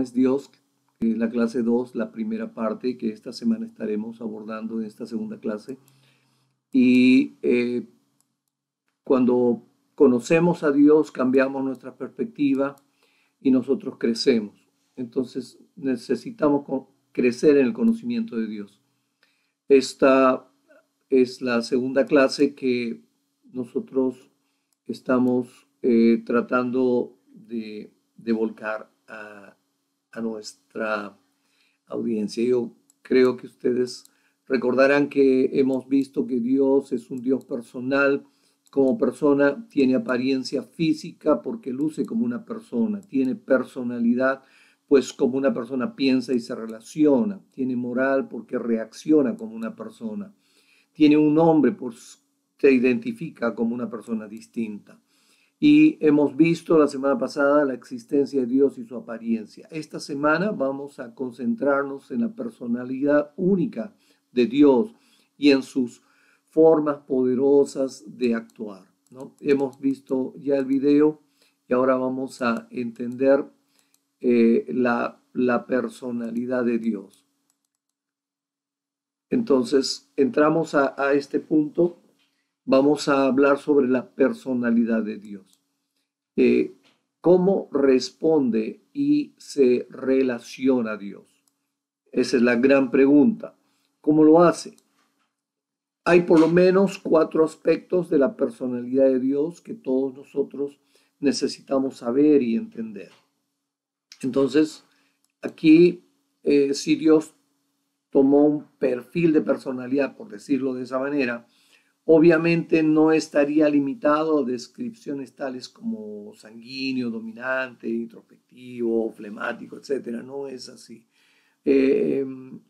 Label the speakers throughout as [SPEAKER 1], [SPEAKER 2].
[SPEAKER 1] ¿Cómo es Dios? La clase 2, la primera parte que esta semana estaremos abordando en esta segunda clase. Y cuando conocemos a Dios, cambiamos nuestra perspectiva y nosotros crecemos. Entonces necesitamos crecer en el conocimiento de Dios. Esta es la segunda clase que nosotros estamos tratando de volcar a nuestra audiencia. Yo creo que ustedes recordarán que hemos visto que Dios es un Dios personal. Como persona tiene apariencia física porque luce como una persona, tiene personalidad, pues como una persona piensa y se relaciona, tiene moral porque reacciona como una persona, tiene un nombre, pues se identifica como una persona distinta. Y hemos visto la semana pasada la existencia de Dios y su apariencia. Esta semana vamos a concentrarnos en la personalidad única de Dios y en sus formas poderosas de actuar, ¿no? Hemos visto ya el video y ahora vamos a entender la personalidad de Dios. Entonces, entramos a este punto. Vamos a hablar sobre la personalidad de Dios. ¿Cómo responde y se relaciona a Dios? Esa es la gran pregunta. ¿Cómo lo hace? Hay por lo menos 4 aspectos de la personalidad de Dios que todos nosotros necesitamos saber y entender. Entonces, aquí, si Dios tomó un perfil de personalidad, por decirlo de esa manera, obviamente no estaría limitado a descripciones tales como sanguíneo, dominante, introspectivo, flemático, etc. No es así.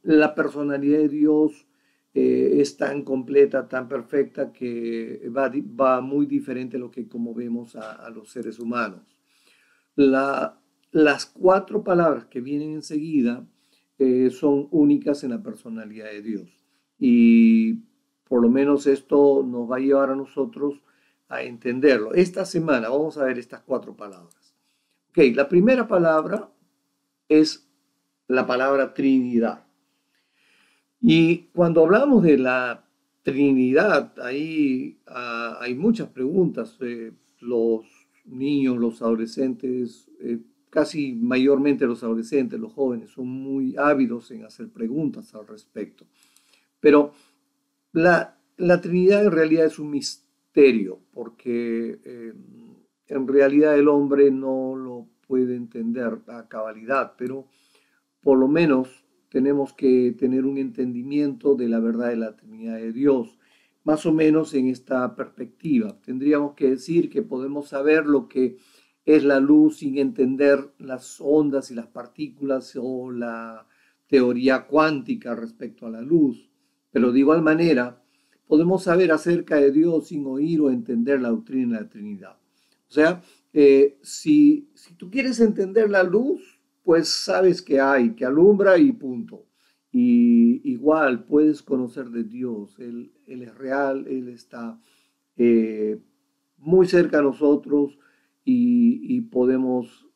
[SPEAKER 1] La personalidad de Dios es tan completa, tan perfecta, que va muy diferente a lo que como vemos a los seres humanos. Las 4 palabras que vienen enseguida son únicas en la personalidad de Dios. Y por lo menos esto nos va a llevar a nosotros a entenderlo. Esta semana vamos a ver estas 4 palabras. Ok, la primera palabra es la palabra Trinidad. Y cuando hablamos de la Trinidad, ahí hay muchas preguntas. Los niños, los adolescentes, casi mayormente los adolescentes, los jóvenes, son muy ávidos en hacer preguntas al respecto. Pero la Trinidad en realidad es un misterio, porque en realidad el hombre no lo puede entender a cabalidad, pero por lo menos tenemos que tener un entendimiento de la verdad de la Trinidad de Dios, más o menos en esta perspectiva. Tendríamos que decir que podemos saber lo que es la luz sin entender las ondas y las partículas o la teoría cuántica respecto a la luz. Pero de igual manera, podemos saber acerca de Dios sin oír o entender la doctrina de la Trinidad. O sea, si tú quieres entender la luz, pues sabes que hay, que alumbra y punto. Y igual puedes conocer de Dios. Él es real, Él está muy cerca de nosotros y podemos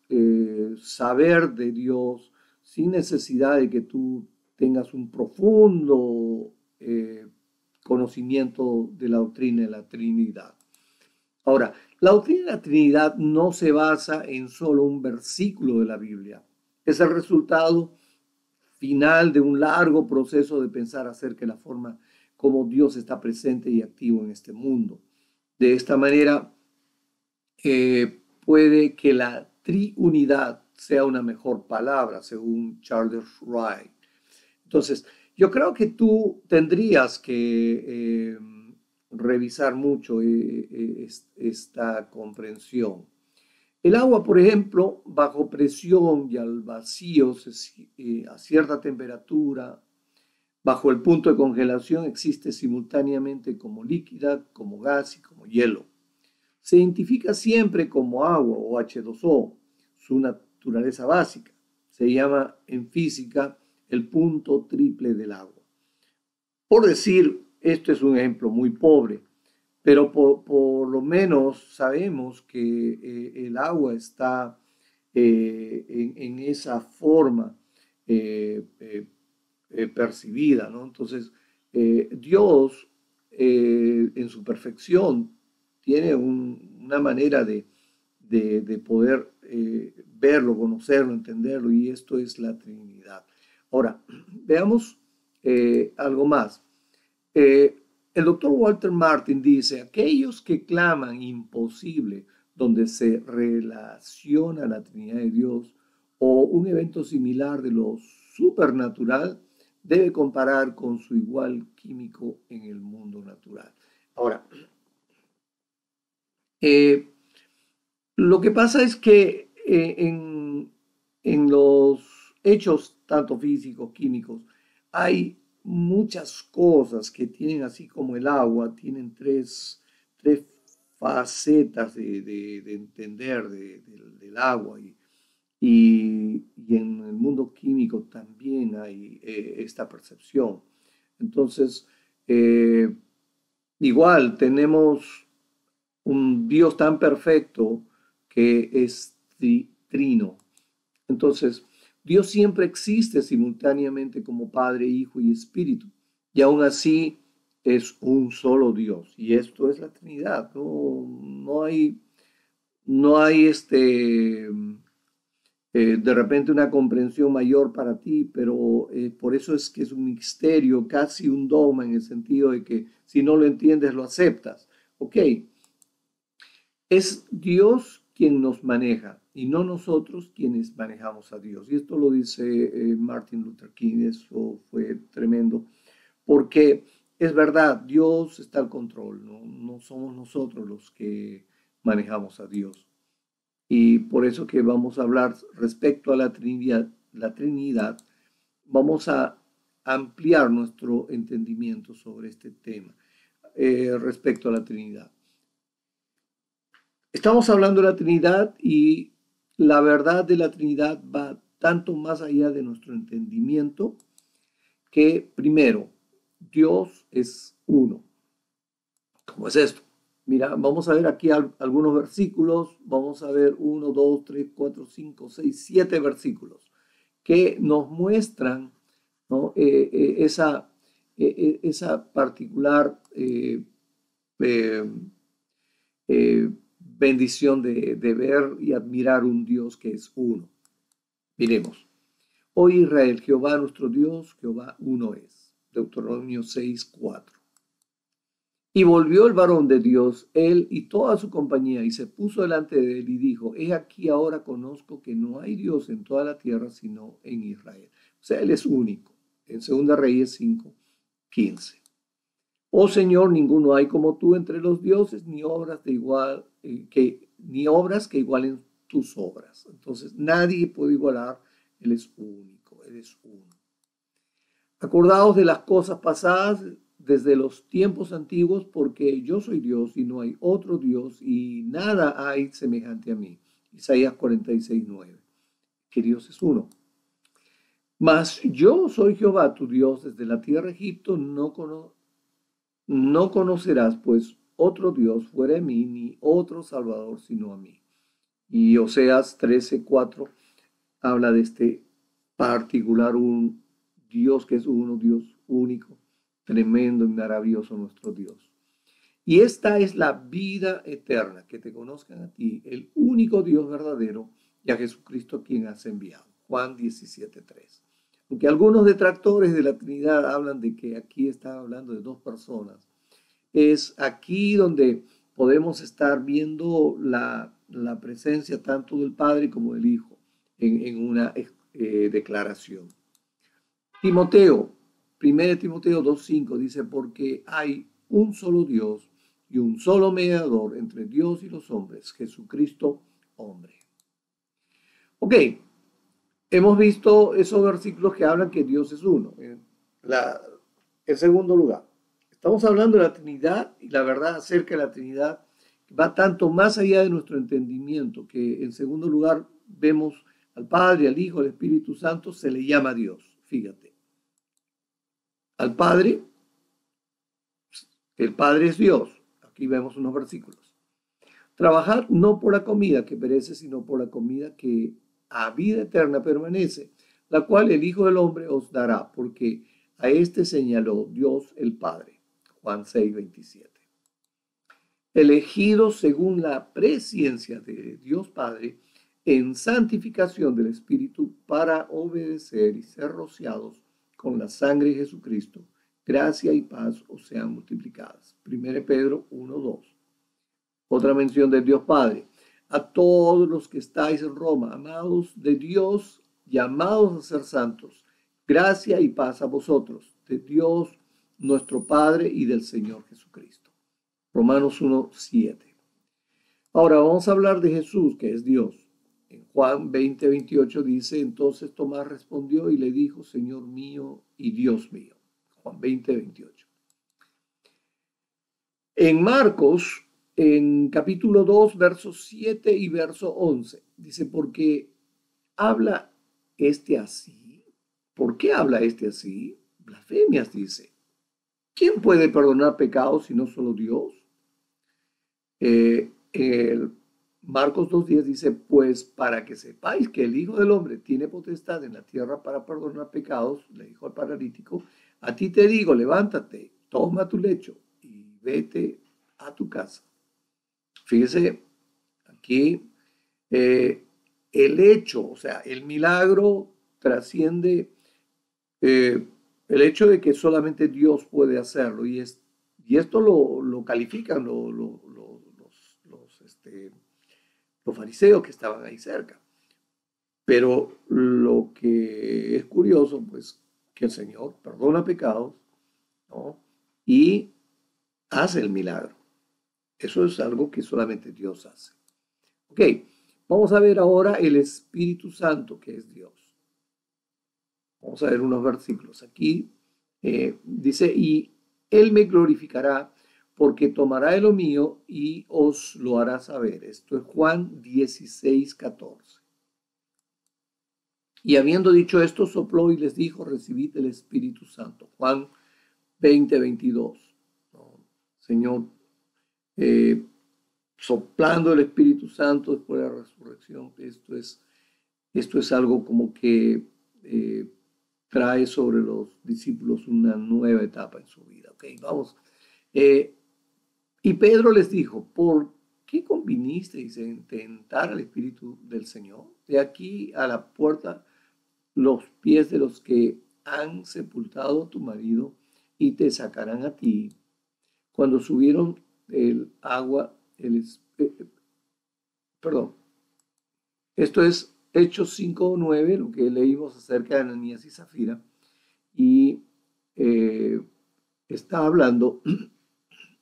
[SPEAKER 1] saber de Dios sin necesidad de que tú tengas un profundo conocimiento de la doctrina de la Trinidad. Ahora, la doctrina de la Trinidad no se basa en solo un versículo de la Biblia. Es el resultado final de un largo proceso de pensar acerca de la forma como Dios está presente y activo en este mundo. De esta manera, puede que la triunidad sea una mejor palabra, según Charles Wright. Entonces, yo creo que tú tendrías que revisar mucho esta comprensión. El agua, por ejemplo, bajo presión y al vacío, a cierta temperatura, bajo el punto de congelación, existe simultáneamente como líquida, como gas y como hielo. Se identifica siempre como agua o H2O, su naturaleza básica. Se llama en física el punto triple del agua. Por decir, esto es un ejemplo muy pobre, pero por lo menos sabemos que el agua está en esa forma percibida, ¿no? Entonces, Dios en su perfección tiene una manera de poder verlo, conocerlo, entenderlo, y esto es la Trinidad. Ahora, veamos algo más. El doctor Walter Martin dice, aquellos que claman imposible, donde se relaciona la Trinidad de Dios o un evento similar de lo supernatural, debe comparar con su igual químico en el mundo natural. Ahora, lo que pasa es que en los hechos, tanto físicos, químicos, hay muchas cosas que tienen, así como el agua, tienen tres facetas de entender del agua. Y en el mundo químico también hay esta percepción. Entonces, eh, igual tenemos un Dios tan perfecto que es trino. Entonces, Dios siempre existe simultáneamente como Padre, Hijo y Espíritu. Y aún así es un solo Dios. Y esto es la Trinidad. No hay de repente una comprensión mayor para ti, pero por eso es que es un misterio, casi un dogma, en el sentido de que si no lo entiendes, lo aceptas. Ok, es Dios quien nos maneja y no nosotros quienes manejamos a Dios. Y esto lo dice Martin Luther King, eso fue tremendo, porque es verdad, Dios está al control, no somos nosotros los que manejamos a Dios. Y por eso que vamos a hablar respecto a la Trinidad, vamos a ampliar nuestro entendimiento sobre este tema respecto a la Trinidad. Estamos hablando de la Trinidad y la verdad de la Trinidad va tanto más allá de nuestro entendimiento que, primero, Dios es uno. ¿Cómo es esto? Mira, vamos a ver aquí algunos versículos. Vamos a ver 1, 2, 3, 4, 5, 6, 7 versículos que nos muestran, ¿no? Esa particular eh, bendición de ver y admirar un Dios que es uno. Miremos. Oye Israel, Jehová nuestro Dios, Jehová uno es. Deuteronomio 6:4. Y volvió el varón de Dios, él y toda su compañía, y se puso delante de él y dijo, he aquí ahora conozco que no hay Dios en toda la tierra sino en Israel. O sea, él es único. En 2 Reyes 5:15. Oh Señor, ninguno hay como tú entre los dioses, ni obras ni obras que igualen tus obras. Entonces, nadie puede igualar, él es único, él es uno. Acordaos de las cosas pasadas desde los tiempos antiguos, porque yo soy Dios y no hay otro Dios y nada hay semejante a mí. Isaías 46:9. Que Dios es uno. Mas yo soy Jehová tu Dios desde la tierra de Egipto, no conocerás pues otro Dios fuera de mí, ni otro Salvador sino a mí. Y Oseas 13:4 habla de este particular un Dios que es uno, Dios único, tremendo y maravilloso nuestro Dios. Y esta es la vida eterna, que te conozcan a ti, el único Dios verdadero, y a Jesucristo quien has enviado. Juan 17:3. Aunque algunos detractores de la Trinidad hablan de que aquí está hablando de dos personas, es aquí donde podemos estar viendo la presencia tanto del Padre como del Hijo en una declaración. Timoteo, 1 Timoteo 2:5 dice, porque hay un solo Dios y un solo mediador entre Dios y los hombres, Jesucristo, hombre. Ok, hemos visto esos versículos que hablan que Dios es uno. En segundo lugar, estamos hablando de la Trinidad y la verdad acerca de la Trinidad va tanto más allá de nuestro entendimiento que en segundo lugar vemos al Padre, al Hijo, al Espíritu Santo, se le llama Dios. Fíjate. Al Padre, el Padre es Dios. Aquí vemos unos versículos. Trabajad no por la comida que perece, sino por la comida que a vida eterna permanece, la cual el Hijo del Hombre os dará, porque a éste señaló Dios el Padre. Juan 6:27. Elegidos según la presciencia de Dios Padre, en santificación del Espíritu para obedecer y ser rociados con la sangre de Jesucristo, gracia y paz os sean multiplicadas. 1 Pedro 1:2. Otra mención del Dios Padre. A todos los que estáis en Roma, amados de Dios, llamados a ser santos, gracia y paz a vosotros, de Dios nuestro Padre y del Señor Jesucristo. Romanos 1:7. Ahora vamos a hablar de Jesús, que es Dios. En Juan 20:28 dice, entonces Tomás respondió y le dijo, Señor mío y Dios mío. Juan 20:28. En Marcos, en capítulo 2, versos 7 y verso 11, dice, porque habla este así. ¿Por qué habla este así? Blasfemias, dice. ¿Quién puede perdonar pecados si no solo Dios? Marcos 2:10 dice, pues para que sepáis que el Hijo del Hombre tiene potestad en la tierra para perdonar pecados, le dijo al paralítico, a ti te digo, levántate, toma tu lecho y vete a tu casa. Fíjese, aquí el hecho, o sea, el milagro trasciende el hecho de que solamente Dios puede hacerlo y esto lo califican los fariseos que estaban ahí cerca. Pero lo que es curioso, pues, que el Señor perdona pecados, ¿no? Y hace el milagro. Eso es algo que solamente Dios hace. Ok, vamos a ver ahora el Espíritu Santo, que es Dios. Vamos a ver unos versículos. Aquí dice, y Él me glorificará porque tomará de lo mío y os lo hará saber. Esto es Juan 16:14. Y habiendo dicho esto, sopló y les dijo, recibid el Espíritu Santo. Juan 20:22. ¿No? Señor, soplando el Espíritu Santo después de la resurrección, esto es algo como que trae sobre los discípulos una nueva etapa en su vida. Ok, vamos. Y Pedro les dijo, ¿por qué convinisteis en tentar al Espíritu del Señor? De aquí a la puerta los pies de los que han sepultado a tu marido y te sacarán a ti. Cuando subieron el agua, perdón, esto es Hechos 5:9, lo que leímos acerca de Ananías y Zafira, y está hablando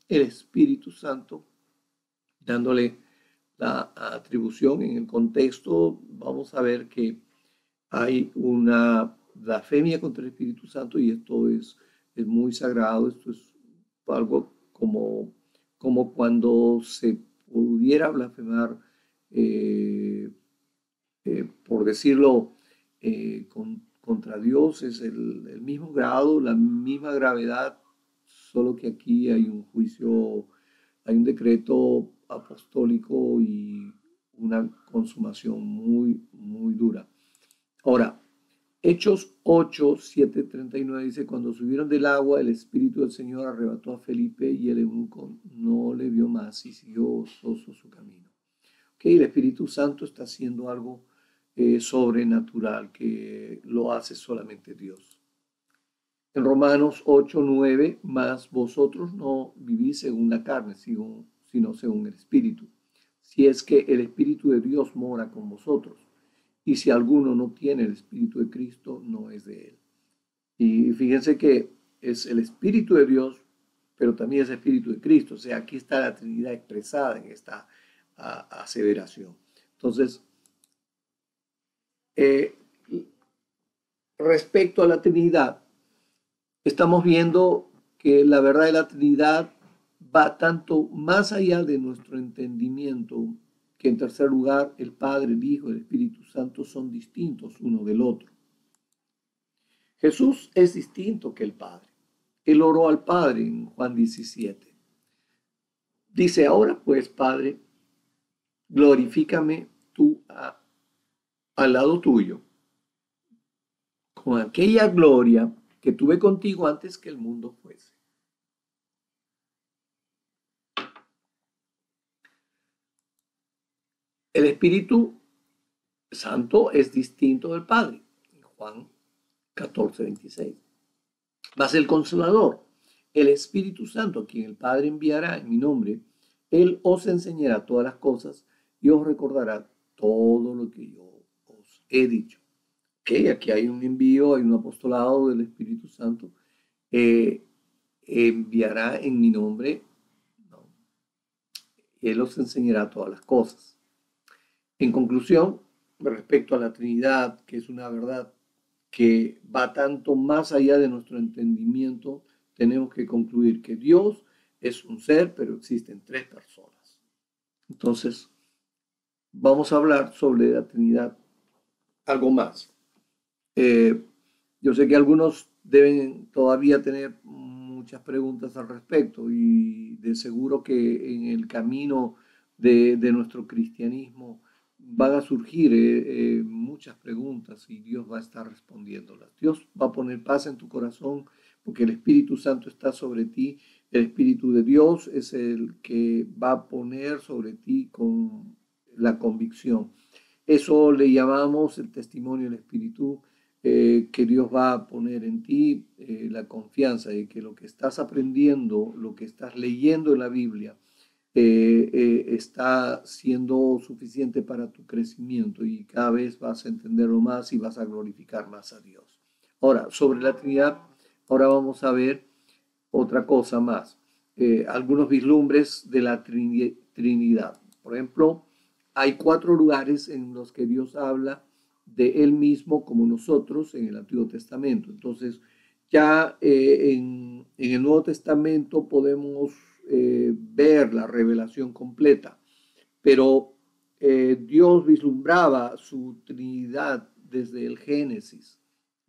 [SPEAKER 1] el Espíritu Santo, dándole la atribución. En el contexto vamos a ver que hay una blasfemia contra el Espíritu Santo y esto es muy sagrado. Esto es algo como cuando se pudiera blasfemar, por decirlo, contra Dios. Es el mismo grado, la misma gravedad, solo que aquí hay un juicio, hay un decreto apostólico y una consumación muy, muy dura. Ahora, Hechos 8:7-39 dice, cuando subieron del agua, el Espíritu del Señor arrebató a Felipe y el eunuco no le vio más y siguió gozoso su camino. Okay, el Espíritu Santo está haciendo algo sobrenatural que lo hace solamente Dios. En Romanos 8:9, mas vosotros no vivís según la carne, sino según el Espíritu. Si es que el Espíritu de Dios mora con vosotros. Y si alguno no tiene el Espíritu de Cristo, no es de él. Y fíjense que es el Espíritu de Dios, pero también es el Espíritu de Cristo. O sea, aquí está la Trinidad expresada en esta aseveración. Entonces, respecto a la Trinidad, estamos viendo que la verdad de la Trinidad va tanto más allá de nuestro entendimiento, que en tercer lugar el Padre, el Hijo y el Espíritu Santo son distintos uno del otro. Jesús es distinto que el Padre. Él oró al Padre en Juan 17. Dice, ahora pues, Padre, glorifícame tú al lado tuyo, con aquella gloria que tuve contigo antes que el mundo fuese. El Espíritu Santo es distinto del Padre. Juan 14:26. Mas el Consolador, el Espíritu Santo, a quien el Padre enviará en mi nombre, Él os enseñará todas las cosas y os recordará todo lo que yo os he dicho. Ok, aquí hay un envío, hay un apostolado del Espíritu Santo. Enviará en mi nombre, ¿no? Él os enseñará todas las cosas. En conclusión, respecto a la Trinidad, que es una verdad que va tanto más allá de nuestro entendimiento, tenemos que concluir que Dios es un ser, pero existen tres personas. Entonces, vamos a hablar sobre la Trinidad algo más. Yo sé que algunos deben todavía tener muchas preguntas al respecto y de seguro que en el camino de nuestro cristianismo van a surgir muchas preguntas y Dios va a estar respondiéndolas. Dios va a poner paz en tu corazón porque el Espíritu Santo está sobre ti. El Espíritu de Dios es el que va a poner sobre ti con la convicción. Eso le llamamos el testimonio del Espíritu, que Dios va a poner en ti, la confianza de que lo que estás aprendiendo, lo que estás leyendo en la Biblia, está siendo suficiente para tu crecimiento y cada vez vas a entenderlo más y vas a glorificar más a Dios. Ahora, sobre la Trinidad, ahora vamos a ver otra cosa más. Algunos vislumbres de la Trinidad. Por ejemplo, hay 4 lugares en los que Dios habla de Él mismo como nosotros en el Antiguo Testamento. Entonces, ya en el Nuevo Testamento podemos ver la revelación completa, pero Dios vislumbraba su Trinidad desde el Génesis.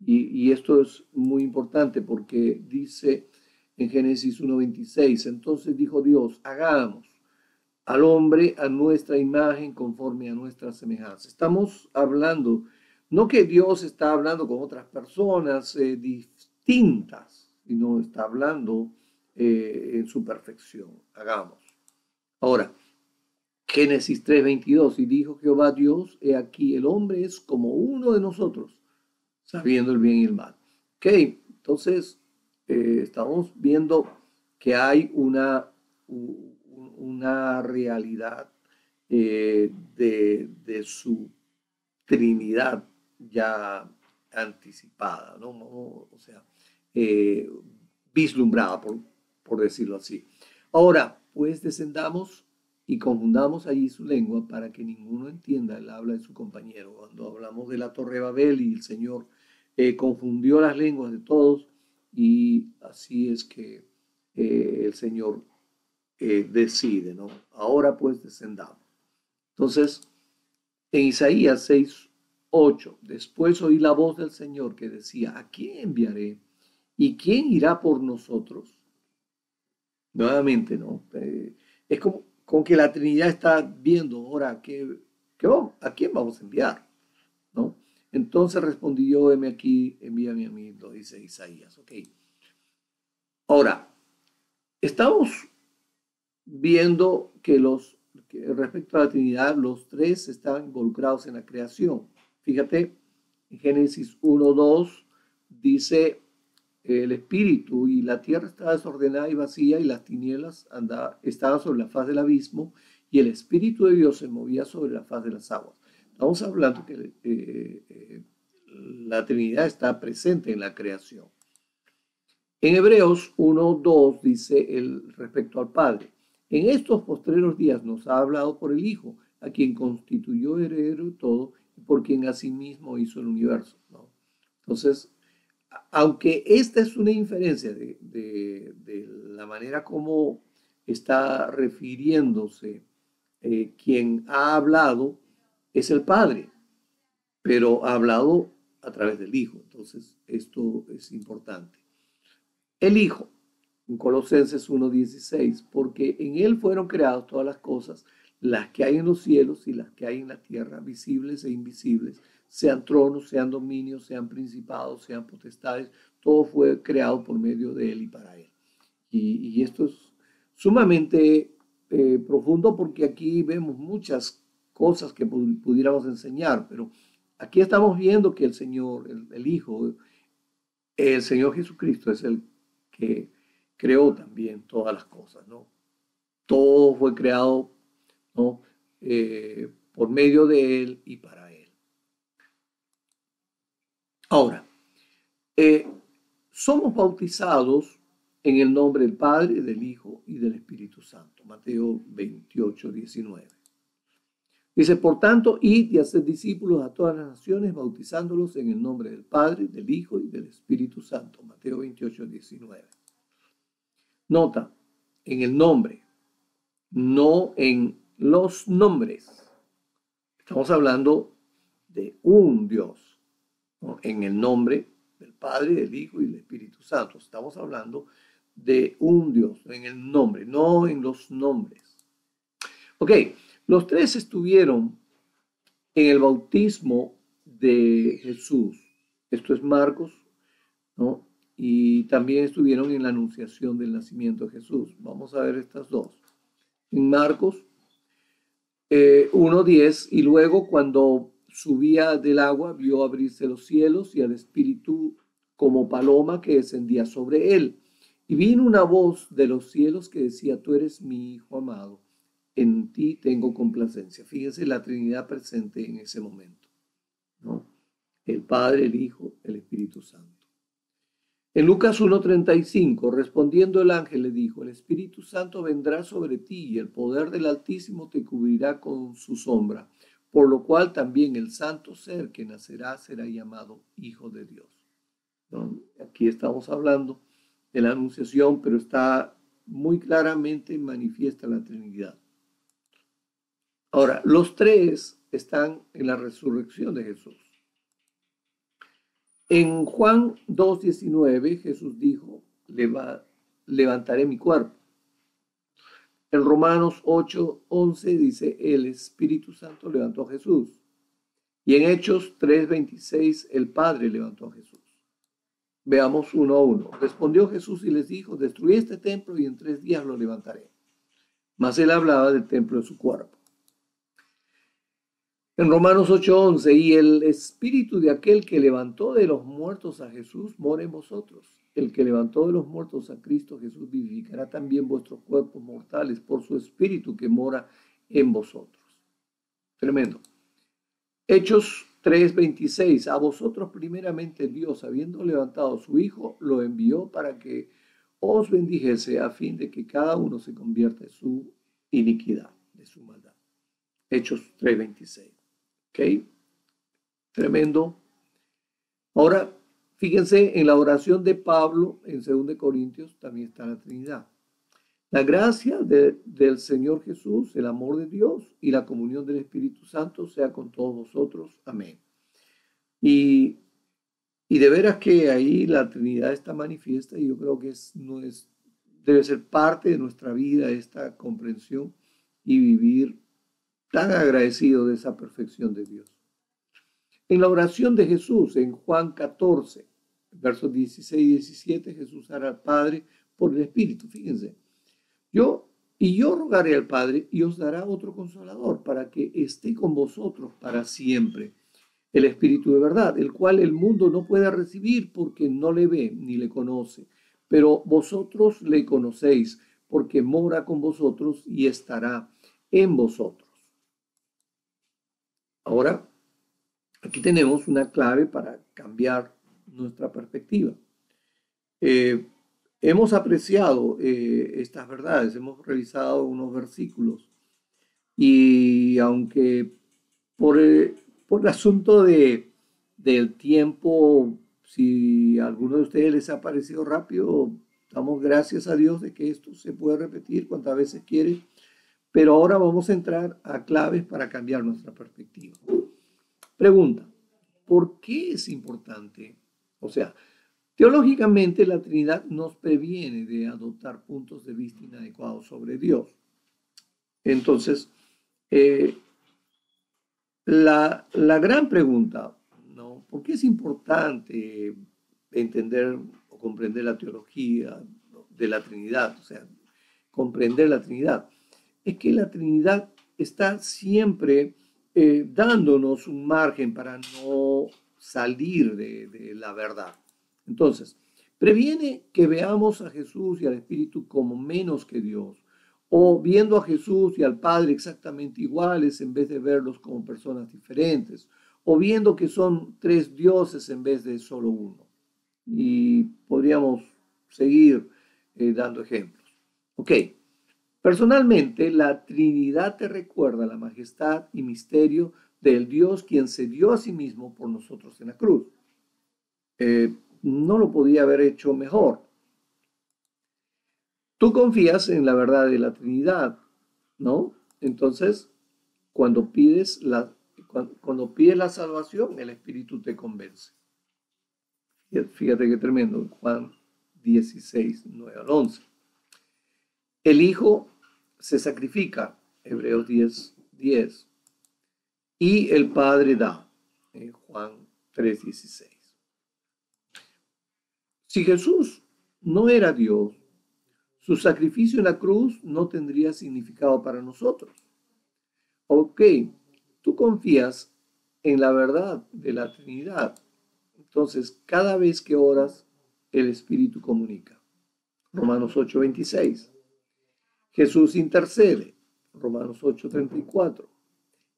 [SPEAKER 1] Y esto es muy importante porque dice en Génesis 1:26, entonces dijo Dios, hagamos al hombre a nuestra imagen conforme a nuestra semejanza. Estamos hablando, no que Dios está hablando con otras personas distintas, sino está hablando en su perfección. Hagamos. Ahora, Génesis 3:22, y dijo Jehová Dios, he aquí el hombre es como uno de nosotros, sabiendo el bien y el mal. Ok, entonces estamos viendo que hay una realidad de su Trinidad ya anticipada, ¿no? O sea, eh, vislumbrada, por decirlo así. Ahora, pues descendamos y confundamos allí su lengua para que ninguno entienda el habla de su compañero. Cuando hablamos de la Torre de Babel y el Señor confundió las lenguas de todos, y así es que el Señor decide, ¿no? Ahora pues descendamos. Entonces, en Isaías 6:8, después oí la voz del Señor que decía, ¿a quién enviaré? ¿Y quién irá por nosotros? Nuevamente, ¿no? Es como que la Trinidad está viendo ahora ¿a quién vamos a enviar? ¿No? Entonces respondí yo, heme aquí, envíame a mí, lo dice Isaías, ¿ok? Ahora, estamos viendo que respecto a la Trinidad, los tres están involucrados en la creación. Fíjate, en Génesis 1:2 dice, el espíritu y la tierra estaba desordenada y vacía y las tinieblas estaban sobre la faz del abismo y el espíritu de Dios se movía sobre la faz de las aguas. Estamos hablando que la Trinidad está presente en la creación. En Hebreos 1:2 dice respecto al Padre, en estos postreros días nos ha hablado por el Hijo, a quien constituyó heredero de todo y por quien asimismo hizo el universo, ¿no? Entonces, aunque esta es una inferencia de la manera como está refiriéndose quien ha hablado es el Padre, pero ha hablado a través del Hijo. Entonces, esto es importante. El Hijo, en Colosenses 1:16, porque en Él fueron creadas todas las cosas, las que hay en los cielos y las que hay en la tierra, visibles e invisibles, sean tronos, sean dominios, sean principados, sean potestades, todo fue creado por medio de Él y para Él. Y esto es sumamente profundo porque aquí vemos muchas cosas que pudiéramos enseñar, pero aquí estamos viendo que el Señor, el Hijo, el Señor Jesucristo es el que creó también todas las cosas, ¿no? Todo fue creado, ¿no? Por medio de Él y para Él. Ahora, somos bautizados en el nombre del Padre, del Hijo y del Espíritu Santo. Mateo 28, 19. Dice, por tanto, id y haced discípulos a todas las naciones, bautizándolos en el nombre del Padre, del Hijo y del Espíritu Santo. Mateo 28, 19. Nota, en el nombre, no en los nombres. Estamos hablando de un Dios, ¿no? En el nombre del Padre, del Hijo y del Espíritu Santo. Estamos hablando de un Dios, en el nombre, no en los nombres. Ok, los tres estuvieron en el bautismo de Jesús. Esto es Marcos, ¿no? Y también estuvieron en la anunciación del nacimiento de Jesús. Vamos a ver estas dos. En Marcos 1:10, y luego cuando subía del agua, vio abrirse los cielos y al Espíritu como paloma que descendía sobre él. Y vino una voz de los cielos que decía, tú eres mi Hijo amado, en ti tengo complacencia. Fíjense la Trinidad presente en ese momento, ¿no? El Padre, el Hijo, el Espíritu Santo. En Lucas 1:35, respondiendo el ángel le dijo, el Espíritu Santo vendrá sobre ti y el poder del Altísimo te cubrirá con su sombra, por lo cual también el santo ser que nacerá será llamado Hijo de Dios, ¿no? Aquí estamos hablando de la anunciación, pero está muy claramente manifiesta la Trinidad. Ahora, los tres están en la resurrección de Jesús. En Juan 2:19 Jesús dijo, levantaré mi cuerpo. En Romanos 8:11 dice, el Espíritu Santo levantó a Jesús. Y en Hechos 3:26 el Padre levantó a Jesús. Veamos uno a uno. Respondió Jesús y les dijo, destruí este templo y en 3 días lo levantaré. Mas él hablaba del templo de su cuerpo. En Romanos 8:11, y el espíritu de aquel que levantó de los muertos a Jesús mora en vosotros. El que levantó de los muertos a Cristo Jesús vivificará también vuestros cuerpos mortales por su espíritu que mora en vosotros. Tremendo. Hechos 3:26, a vosotros primeramente Dios, habiendo levantado a su Hijo, lo envió para que os bendijese a fin de que cada uno se convierta en su iniquidad, de su maldad. Hechos 3:26. ¿Ok? Tremendo. Ahora, fíjense, en la oración de Pablo en 2 Corintios también está la Trinidad. La gracia del Señor Jesús, el amor de Dios y la comunión del Espíritu Santo sea con todos vosotros. Amén. Y de veras que ahí la Trinidad está manifiesta y yo creo que debe ser parte de nuestra vida esta comprensión y vivir tan agradecido de esa perfección de Dios. En la oración de Jesús, en Juan 14, versos 16 y 17, Jesús hará al Padre por el Espíritu. Fíjense, yo rogaré al Padre y os dará otro consolador para que esté con vosotros para siempre. El Espíritu de verdad, el cual el mundo no puede recibir porque no le ve ni le conoce, pero vosotros le conocéis porque mora con vosotros y estará en vosotros. Ahora, aquí tenemos una clave para cambiar nuestra perspectiva. Hemos apreciado estas verdades, hemos revisado unos versículos y aunque por el asunto del tiempo, si a alguno de ustedes les ha parecido rápido, damos gracias a Dios de que esto se puede repetir cuantas veces quiere, pero ahora vamos a entrar a claves para cambiar nuestra perspectiva. Pregunta, ¿por qué es importante? O sea, teológicamente la Trinidad nos previene de adoptar puntos de vista inadecuados sobre Dios. Entonces, La gran pregunta, ¿no? ¿Por qué es importante entender o comprender la teología de la Trinidad? O sea, comprender la Trinidad. Es que la Trinidad está siempre dándonos un margen para no salir de la verdad. Entonces, previene que veamos a Jesús y al Espíritu como menos que Dios, o viendo a Jesús y al Padre exactamente iguales en vez de verlos como personas diferentes, o viendo que son tres dioses en vez de solo uno. Y podríamos seguir dando ejemplos. Ok, personalmente la Trinidad te recuerda la majestad y misterio del Dios quien se dio a sí mismo por nosotros en la cruz. No lo podía haber hecho mejor. Tú confías en la verdad de la Trinidad, ¿no? Entonces, cuando pides la salvación, el Espíritu te convence. Fíjate qué tremendo, Juan 16, 9 al 11. El Hijo se sacrifica, Hebreos 10, 10, y el Padre da, Juan 3, 16. Si Jesús no era Dios, su sacrificio en la cruz no tendría significado para nosotros. Ok, tú confías en la verdad de la Trinidad. Entonces, cada vez que oras, el Espíritu comunica. Romanos 8:26. Jesús intercede. Romanos 8:34.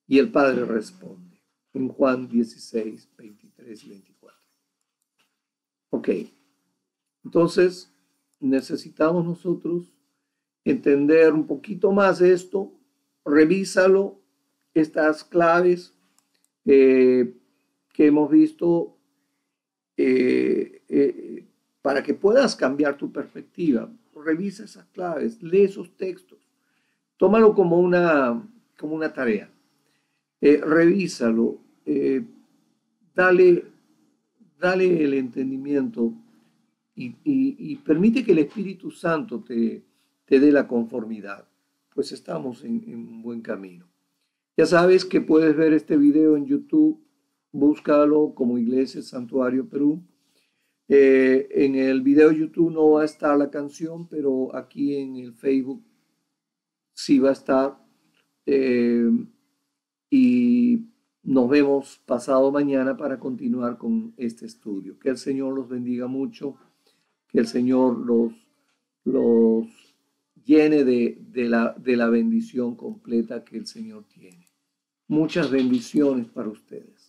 [SPEAKER 1] Y el Padre responde. En Juan 16, 23 y 24. Ok, entonces necesitamos nosotros entender un poquito más esto. Revísalo, estas claves que hemos visto para que puedas cambiar tu perspectiva. Revisa esas claves, lee esos textos, tómalo como una tarea, revísalo, dale, dale el entendimiento y permite que el Espíritu Santo te dé la conformidad, pues estamos en un buen camino. Ya sabes que puedes ver este video en YouTube, búscalo como Iglesia Santuario Perú. En el video YouTube no va a estar la canción, pero aquí en el Facebook sí va a estar. Eh, y nos vemos pasado mañana para continuar con este estudio. Que el Señor los bendiga mucho, que el Señor los llene de la bendición completa que el Señor tiene. Muchas bendiciones para ustedes.